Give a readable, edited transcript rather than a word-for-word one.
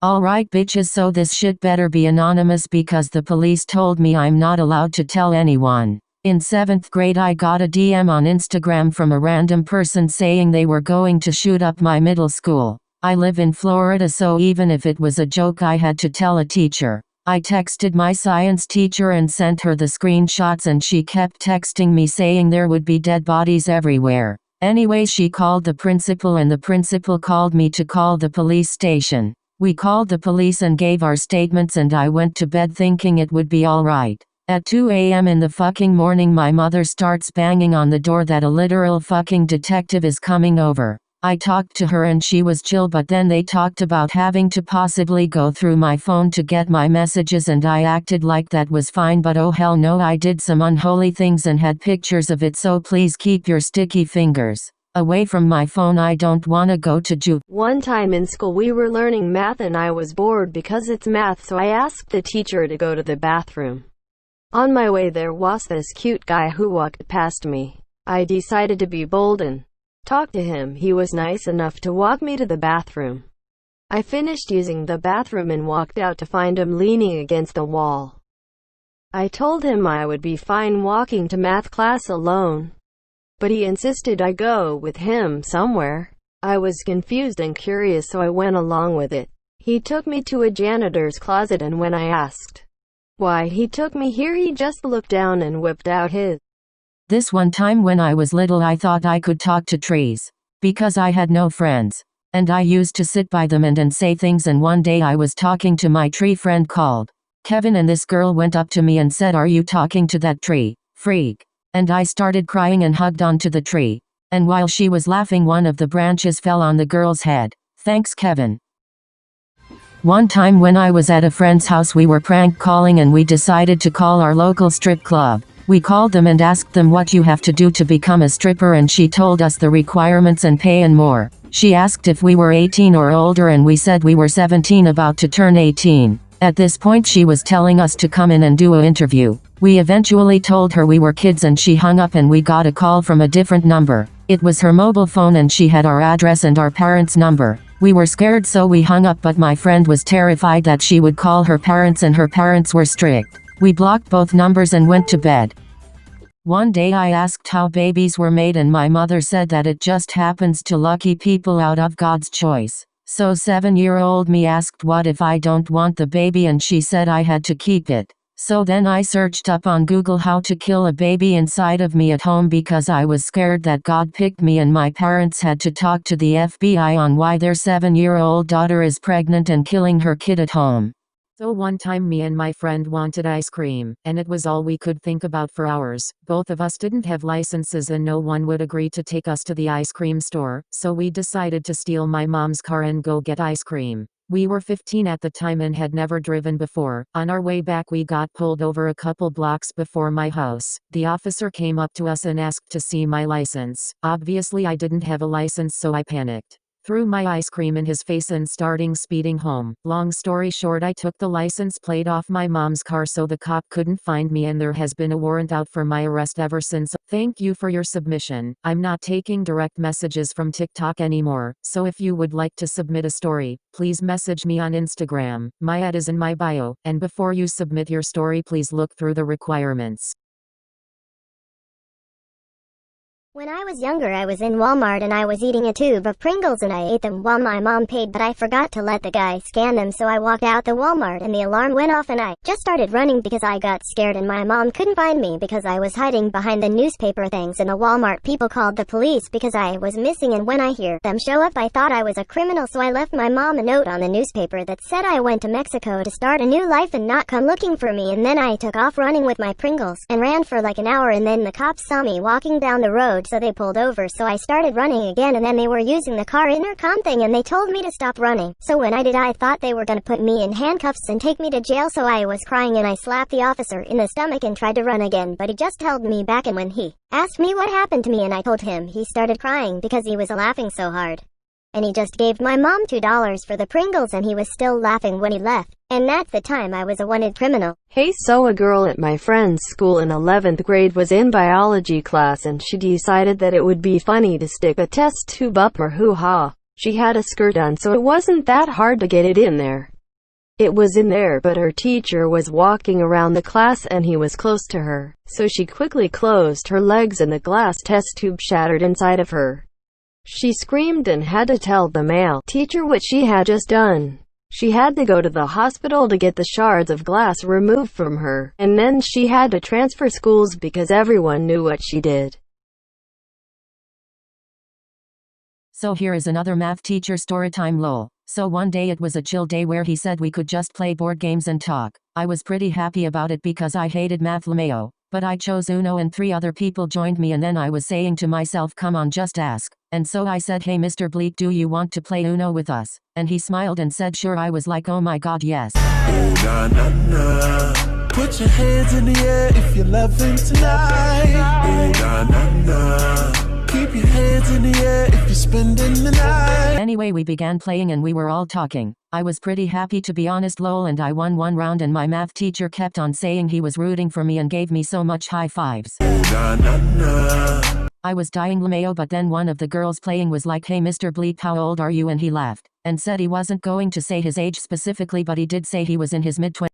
Alright bitches, so this shit better be anonymous because the police told me I'm not allowed to tell anyone. In 7th grade I got a DM on Instagram from a random person saying they were going to shoot up my middle school. I live in Florida, so even if it was a joke I had to tell a teacher. I texted my science teacher and sent her the screenshots, and she kept texting me saying there would be dead bodies everywhere. Anyway, she called the principal and the principal called me to call the police station. We called the police and gave our statements, and I went to bed thinking it would be alright. At 2 a.m. in the fucking morning my mother starts banging on the door that a literal fucking detective is coming over. I talked to her and she was chill, but then they talked about having to possibly go through my phone to get my messages, and I acted like that was fine, but oh hell no, I did some unholy things and had pictures of it, so please keep your sticky fingers away from my phone. I don't wanna go to juke. One time in school we were learning math and I was bored because it's math, so I asked the teacher to go to the bathroom. On my way there was this cute guy who walked past me. I decided to be bold and talk to him. He was nice enough to walk me to the bathroom. I finished using the bathroom and walked out to find him leaning against the wall. I told him I would be fine walking to math class alone, but he insisted I go with him somewhere. I was confused and curious, so I went along with it. He took me to a janitor's closet, and when I asked why he took me here, he just looked down and whipped out his. This one time when I was little I thought I could talk to trees, because I had no friends, and I used to sit by them and say things, and one day I was talking to my tree friend called Kevin, and this girl went up to me and said, "Are you talking to that tree, freak?" And I started crying and hugged onto the tree, and while she was laughing one of the branches fell on the girl's head. Thanks Kevin. One time when I was at a friend's house we were prank calling and we decided to call our local strip club. We called them and asked them what you have to do to become a stripper, and she told us the requirements and pay and more. She asked if we were 18 or older and we said we were 17 about to turn 18. At this point she was telling us to come in and do an interview. We eventually told her we were kids and she hung up, and we got a call from a different number. It was her mobile phone and she had our address and our parents' number. We were scared so we hung up, but my friend was terrified that she would call her parents and her parents were strict. We blocked both numbers and went to bed. One day I asked how babies were made and my mother said that it just happens to lucky people out of God's choice. So 7-year-old me asked what if I don't want the baby, and she said I had to keep it. So then I searched up on Google how to kill a baby inside of me at home because I was scared that God picked me and my parents had to talk to the FBI on why their 7-year-old daughter is pregnant and killing her kid at home. So one time me and my friend wanted ice cream, and it was all we could think about for hours. Both of us didn't have licenses and no one would agree to take us to the ice cream store, so we decided to steal my mom's car and go get ice cream. We were 15 at the time and had never driven before. On our way back we got pulled over a couple blocks before my house. The officer came up to us and asked to see my license. Obviously I didn't have a license, so I panicked. Threw my ice cream in his face and starting speeding home. Long story short, I took the license plate off my mom's car so the cop couldn't find me, and there has been a warrant out for my arrest ever since. Thank you for your submission. I'm not taking direct messages from TikTok anymore, so if you would like to submit a story, please message me on Instagram. My ad is in my bio, and before you submit your story please look through the requirements. When I was younger I was in Walmart and I was eating a tube of Pringles and I ate them while my mom paid, but I forgot to let the guy scan them, so I walked out the Walmart and the alarm went off and I just started running because I got scared and my mom couldn't find me because I was hiding behind the newspaper things, and the Walmart people called the police because I was missing, and when I hear them show up I thought I was a criminal, so I left my mom a note on the newspaper that said I went to Mexico to start a new life and not come looking for me, and then I took off running with my Pringles and ran for like an hour, and then the cops saw me walking down the road so they pulled over, so I started running again, and then they were using the car intercom thing and they told me to stop running. So when I did I thought they were gonna put me in handcuffs and take me to jail, so I was crying and I slapped the officer in the stomach and tried to run again, but he just held me back, and when he asked me what happened to me and I told him, he started crying because he was laughing so hard. And he just gave my mom $2 for the Pringles and he was still laughing when he left. And that's the time I was a wanted criminal. Hey, so a girl at my friend's school in 11th grade was in biology class and she decided that it would be funny to stick a test tube up her hoo-ha. She had a skirt on, so it wasn't that hard to get it in there. It was in there, but her teacher was walking around the class and he was close to her, so she quickly closed her legs and the glass test tube shattered inside of her. She screamed and had to tell the male teacher what she had just done. She had to go to the hospital to get the shards of glass removed from her, and then she had to transfer schools because everyone knew what she did. So here is another math teacher story time lol. So one day it was a chill day where he said we could just play board games and talk. I was pretty happy about it because I hated math LMAO. But I chose Uno and 3 other people joined me, and then I was saying to myself, come on, just ask. And so I said, hey Mr. Bleak, do you want to play Uno with us? And he smiled and said sure. I was like, oh my god, yes. Oh, na, na, na. Put your hands in the air if you're loving tonight. Oh, na, na, na. Keep your hands in the air if you're spending the night. Anyway, we began playing and we were all talking. I was pretty happy to be honest lol, and I won one round and my math teacher kept on saying he was rooting for me and gave me so much high fives. Oh, na, na, na. I was dying LMAO, but then one of the girls playing was like, hey Mr. Bleak, how old are you? And he laughed and said he wasn't going to say his age specifically, but he did say he was in his mid-20s.